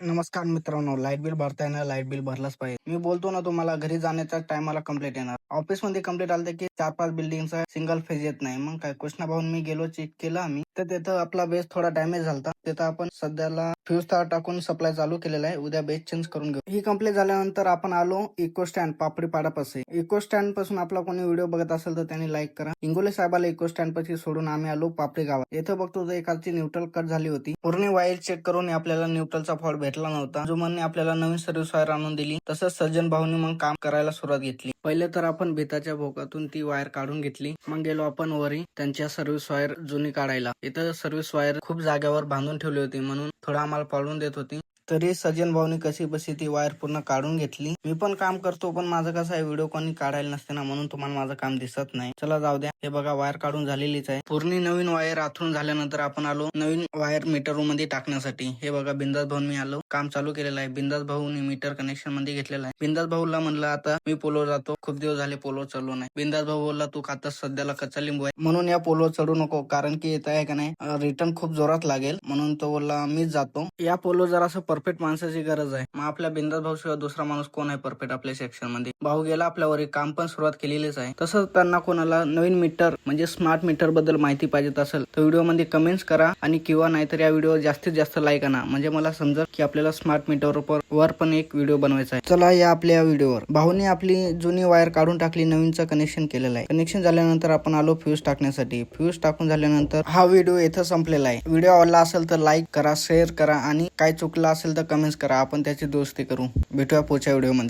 नमस्कार मित्रांनो, light bill भरता येणार, लाईट बिल भरलंच पाहिजे. मी बोलतो ना तुम्हाला, घरी जाण्याच्या टायमाला कंप्लेंट येणार. ऑफिस मध्ये कंप्लेंट आलं की 4-5 बिल्डिंगचा सिंगल फेज येत नाही. मग काय कृष्णा भाऊन मी गेलो, चेक केलं आम्ही, तर तिथं आपला बेस थोडा डॅमेज झाला. तिथं आपण सध्याला फ्यूज तार टाकून सप्लाय चालू केलेला आहे. उद्या बेस चेंज करून घेऊ. ही कंप्लेंट झाल्यानंतर आपण आलो इको स्टँड पापडी पाडापाशी. इको स्टँड पासून आपला कोणी व्हिडिओ बघत असेल तर त्यांनी लाईक करा. इंगोले साहेबाला इको स्टँड पाशी सोडून आम्ही आलो पापडी गावात. इथं बघतो एकाची न्यूट्रल कट झाली होती. पूर्ण वायर चेक करून आपल्याला न्यूट्रलचा फॉल्ट भेटला नव्हता. जुमनने आपल्याला नवीन सर्व्हिस वायर आणून दिली. तसंच सज्जन भाऊनी मग काम करायला सुरुवात घेतली. पहिले तर आपण भिताच्या भोकातून ती वायर काढून घेतली. मग गेलो आपण वरी त्यांच्या सर्व्हिस वायर जुनी काढायला. इथं सर्व्हिस वायर खूप जागेवर बांधून ठेवली होती, म्हणून थोडा आम्हाला पाडून देत होती. तरी सज्जन भाऊनी कशी बशी ती वायर पूर्ण काढून घेतली. मी पण काम करतो, पण माझं कसं आहे, व्हिडिओ कोणी काढायला नसते ना, म्हणून तुम्हाला माझं काम दिसत नाही. चला जाऊ द्या. हे बघा, वायर काढून झालेलीच आहे. पूर्ण नवीन वायर आथरून झाल्यानंतर आपण आलो नवीन वायर मीटर रूम मध्ये टाकण्यासाठी. हे बघा, बिंदास भाऊन मी आलो, काम चालू केलेलं आहे. बिंदास भाऊनी मीटर कनेक्शन मध्ये घेतलेलं आहे. बिंदास भाऊला म्हणलं आता मी पोलो जातो, खूप दिवस झाले पोलो चढलो नाही. बिंदास भाऊ बोलला तू आता सध्याला कच्चा लिंबू आहे, म्हणून या पोलो चढू नको, कारण की येत आहे का नाही रिटर्न खूप जोरात लागेल, म्हणून तो बोलला मीच जातो. या पोलो जरा असं परफेक्ट माणसाची गरज आहे. मग आपल्या बिंदास भाऊ शिवाय दुसरा माणूस कोण आहे परफेक्ट आपल्या सेक्शन मध्ये. भाऊ गेला आपल्यावर, काम पण सुरुवात केलेलीच आहे. तसंच त्यांना कोणाला नवीन मीटर म्हणजे स्मार्ट मीटर बद्दल माहिती पाहिजे असेल तर व्हिडिओ मध्ये कमेंट्स करा, आणि किंवा नाहीतर या व्हिडिओ जास्तीत जास्त लाईक आणा, म्हणजे मला समजा की आपल्याला स्मार्ट मीटर वर पण एक व्हिडिओ बनवायचा आहे. चला या आपल्या व्हिडिओवर. भाऊने आपली जुनी वायर काढून टाकली, नवीनचं कनेक्शन केलेलं आहे. कनेक्शन झाल्यानंतर आपण आलो फ्यूज टाकण्यासाठी. फ्यूज टाकून झाल्यानंतर हा व्हिडिओ इथं संपलेला आहे. व्हिडिओ आवडला असेल तर लाईक करा, शेअर करा, आणि काय चुकलं असेल तर कमेंट्स करा, आपण त्याची दुरुस्ती करू. भेटूया पुढच्या व्हिडिओ मध्ये.